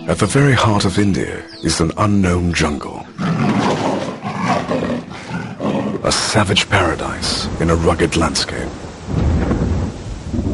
At the very heart of India is an unknown jungle. A savage paradise in a rugged landscape.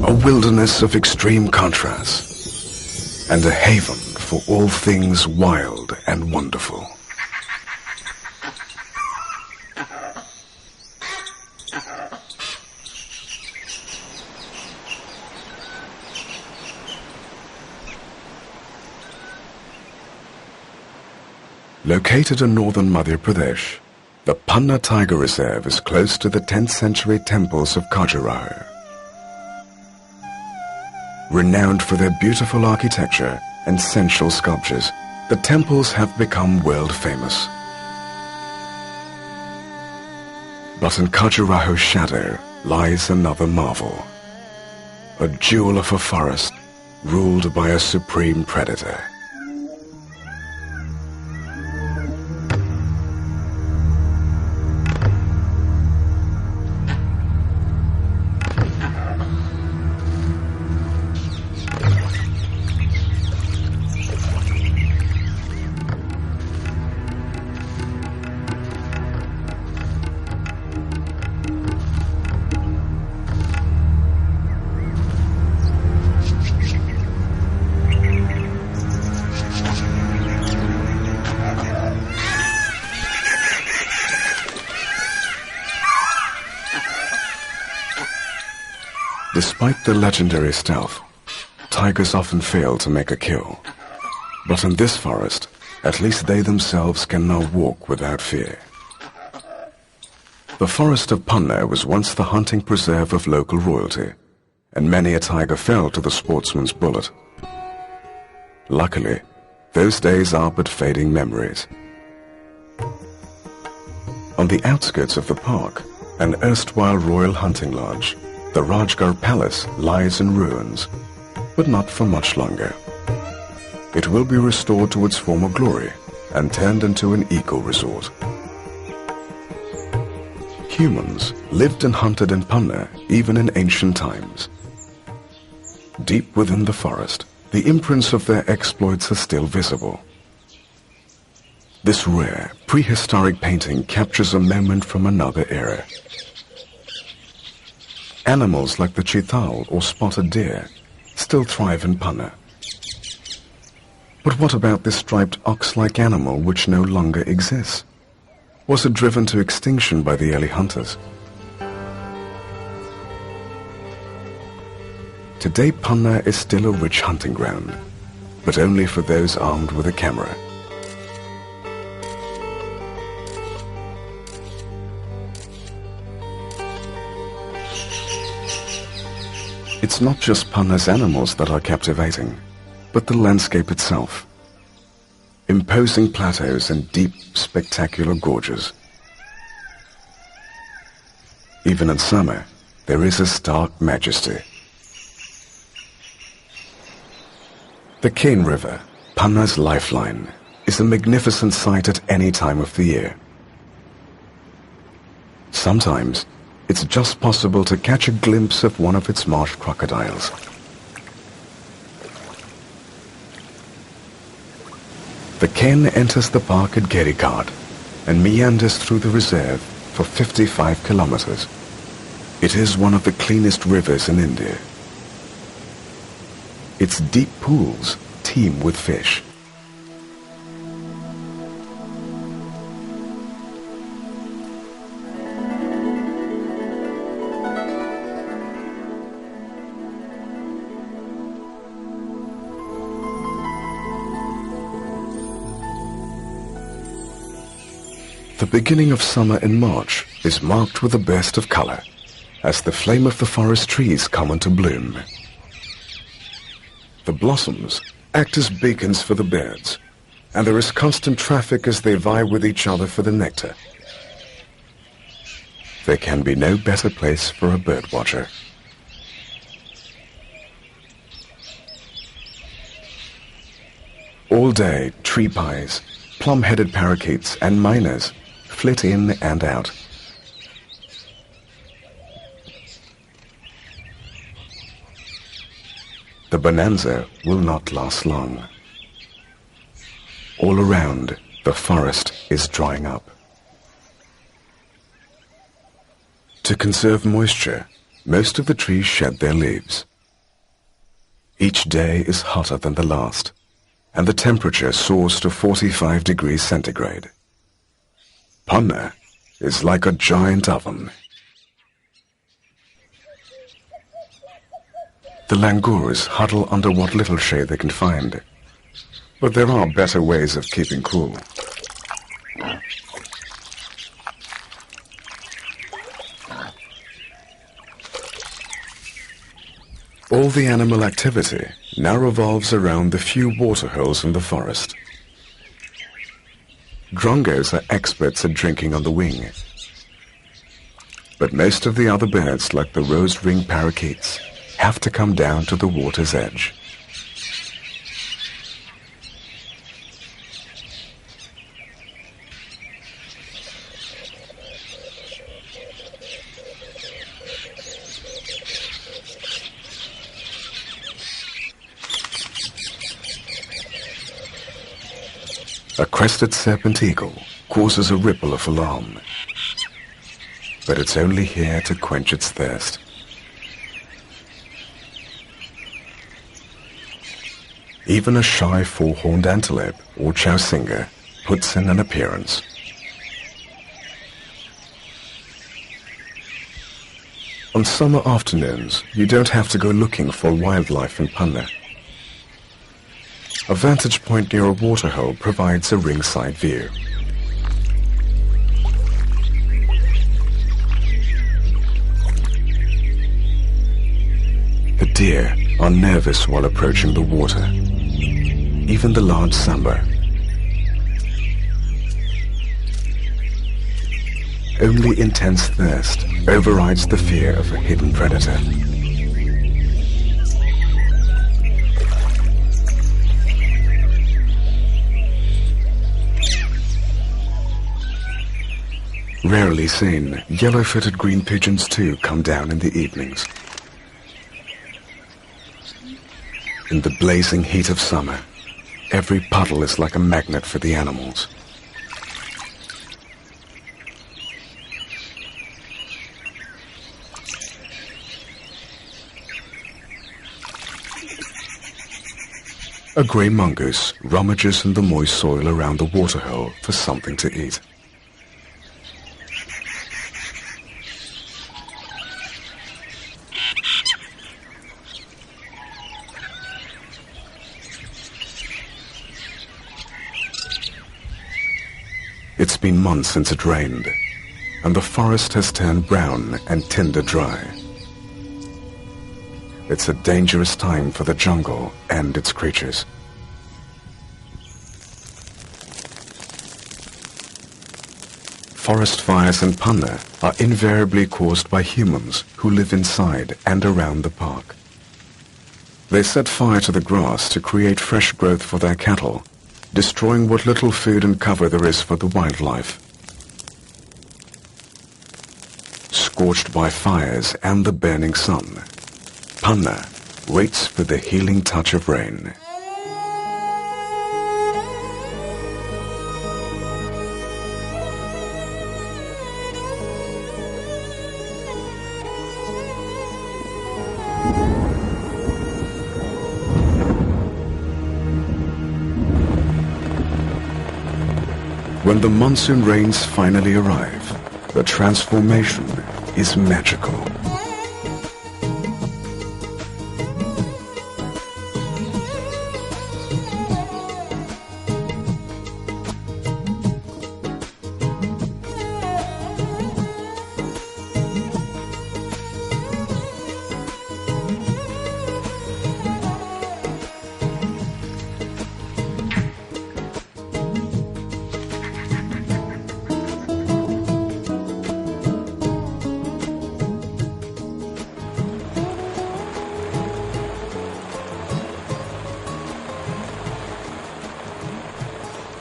A wilderness of extreme contrasts. And a haven for all things wild and wonderful. Located in northern Madhya Pradesh, the Panna Tiger Reserve is close to the 10th century temples of Khajuraho. Renowned for their beautiful architecture and sensual sculptures, the temples have become world famous. But in Khajuraho's shadow lies another marvel, a jewel of a forest ruled by a supreme predator. Despite their legendary stealth, tigers often fail to make a kill. But in this forest, at least they themselves can now walk without fear. The forest of Panna was once the hunting preserve of local royalty, and many a tiger fell to the sportsman's bullet. Luckily, those days are but fading memories. On the outskirts of the park, an erstwhile royal hunting lodge, the Rajgarh Palace lies in ruins, but not for much longer. It will be restored to its former glory and turned into an eco-resort. Humans lived and hunted in Panna even in ancient times. Deep within the forest, the imprints of their exploits are still visible. This rare, prehistoric painting captures a moment from another era. Animals like the chital or spotted deer still thrive in Panna. But what about this striped ox-like animal which no longer exists? Was it driven to extinction by the early hunters? Today Panna is still a rich hunting ground, but only for those armed with a camera. It's not just Panna's animals that are captivating, but the landscape itself. Imposing plateaus and deep, spectacular gorges. Even in summer, there is a stark majesty. The Cane River, Panna's lifeline, is a magnificent sight at any time of the year. Sometimes, it's just possible to catch a glimpse of one of its marsh crocodiles. The Cane enters the park at Gerikad and meanders through the reserve for 55 kilometers. It is one of the cleanest rivers in India. Its deep pools teem with fish. The beginning of summer in March is marked with a burst of color, as the flame of the forest trees come into bloom. The blossoms act as beacons for the birds, and there is constant traffic as they vie with each other for the nectar. There can be no better place for a birdwatcher. All day, tree pies, plum-headed parakeets and miners flit in and out. The bonanza will not last long. All around, the forest is drying up. To conserve moisture, most of the trees shed their leaves. Each day is hotter than the last, and the temperature soars to 45 degrees centigrade. Panna is like a giant oven. The langurs huddle under what little shade they can find, but there are better ways of keeping cool. All the animal activity now revolves around the few water holes in the forest. Drongos are experts at drinking on the wing, but most of the other birds, like the rose-ringed parakeets, have to come down to the water's edge. A crested serpent eagle causes a ripple of alarm, but it's only here to quench its thirst. Even a shy four-horned antelope or chow singer puts in an appearance. On summer afternoons, you don't have to go looking for wildlife in Panna. A vantage point near a waterhole provides a ringside view. The deer are nervous while approaching the water, even the large sambar. Only intense thirst overrides the fear of a hidden predator. Rarely seen, yellow-footed green pigeons too come down in the evenings. In the blazing heat of summer, every puddle is like a magnet for the animals. A grey mongoose rummages in the moist soil around the waterhole for something to eat. It's been months since it rained, and the forest has turned brown and tinder dry. It's a dangerous time for the jungle and its creatures. Forest fires in Panna are invariably caused by humans who live inside and around the park. They set fire to the grass to create fresh growth for their cattle, destroying what little food and cover there is for the wildlife. Scorched by fires and the burning sun, Panna waits for the healing touch of rain. When the monsoon rains finally arrive, the transformation is magical.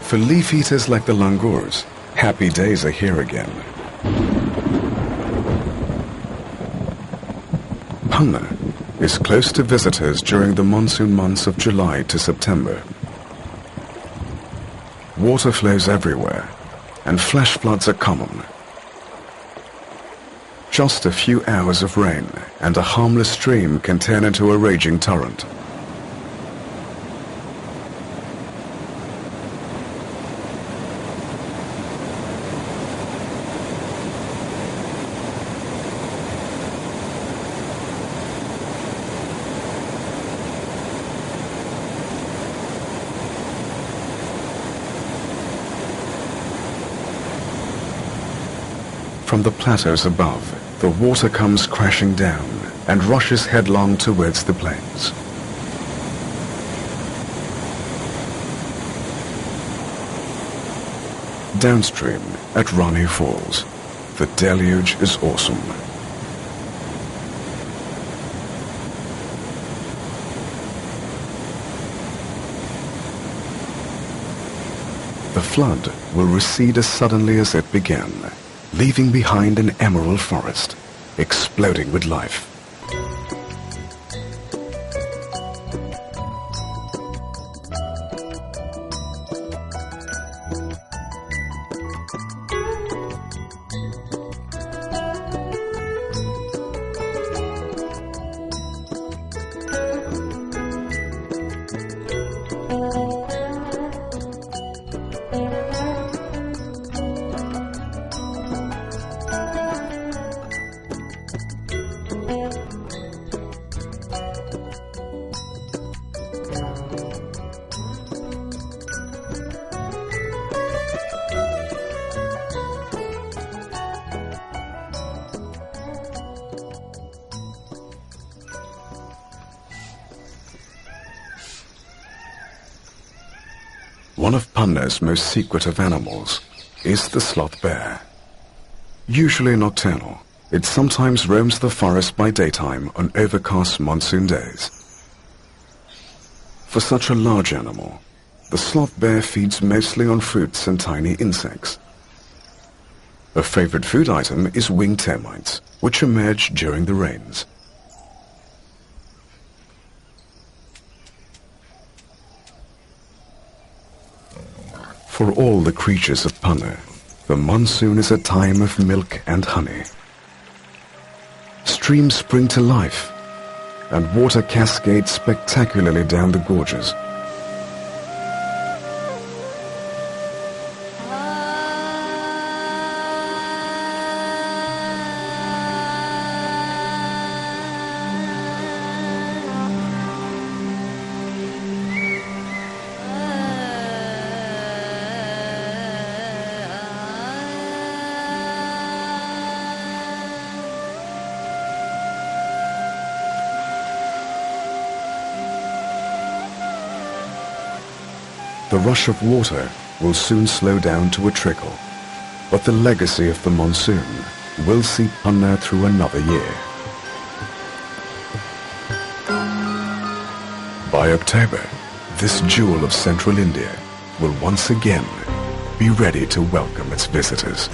For leaf eaters like the langurs, happy days are here again. Panna is close to visitors during the monsoon months of July to September. Water flows everywhere, and flash floods are common. Just a few hours of rain, and a harmless stream can turn into a raging torrent. From the plateaus above, the water comes crashing down and rushes headlong towards the plains. Downstream at Rani Falls, the deluge is awesome. The flood will recede as suddenly as it began, leaving behind an emerald forest, exploding with life. One of Panna's most secretive animals is the sloth bear. Usually nocturnal, it sometimes roams the forest by daytime on overcast monsoon days. For such a large animal, the sloth bear feeds mostly on fruits and tiny insects. A favorite food item is winged termites, which emerge during the rains. For all the creatures of Panna, the monsoon is a time of milk and honey. Streams spring to life, and water cascades spectacularly down the gorges. The rush of water will soon slow down to a trickle, but the legacy of the monsoon will see Panna through another year. By October, this jewel of central India will once again be ready to welcome its visitors.